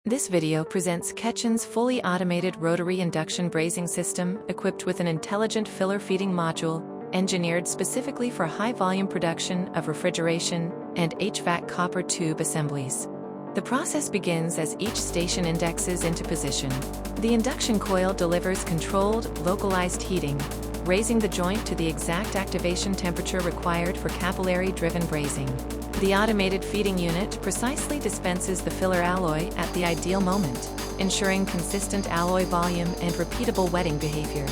This video presents Ketchan's fully automated rotary induction brazing system equipped with an intelligent filler feeding module, engineered specifically for high-volume production of refrigeration and HVAC copper tube assemblies. The process begins as each station indexes into position. The induction coil delivers controlled, localized heating, raising the joint to the exact activation temperature required for capillary-driven brazing. The automated feeding unit precisely dispenses the filler alloy at the ideal moment, ensuring consistent alloy volume and repeatable wetting behavior.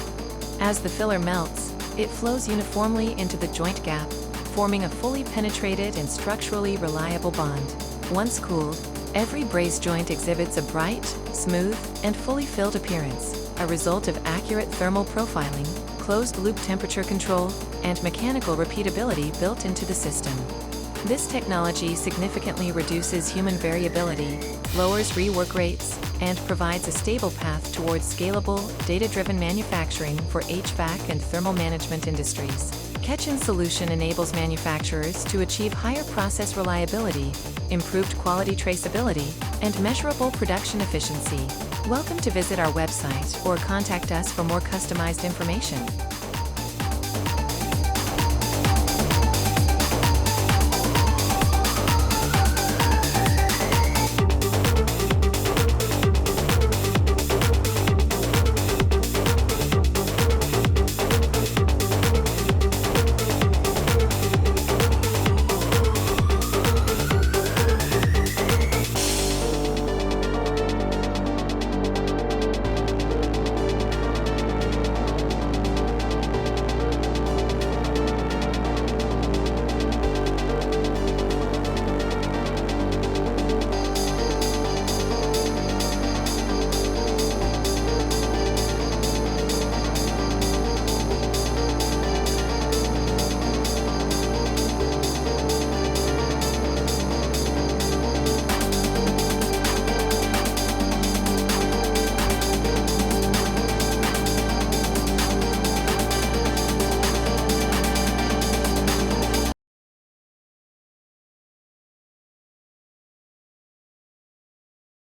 As the filler melts, it flows uniformly into the joint gap, forming a fully penetrated and structurally reliable bond. Once cooled, every braze joint exhibits a bright, smooth, and fully filled appearance, a result of accurate thermal profiling, closed-loop temperature control, and mechanical repeatability built into the system. This technology significantly reduces human variability, lowers rework rates, and provides a stable path towards scalable, data-driven manufacturing for HVAC and thermal management industries. Ketchan's solution enables manufacturers to achieve higher process reliability, improved quality traceability, and measurable production efficiency. Welcome to visit our website or contact us for more customized information.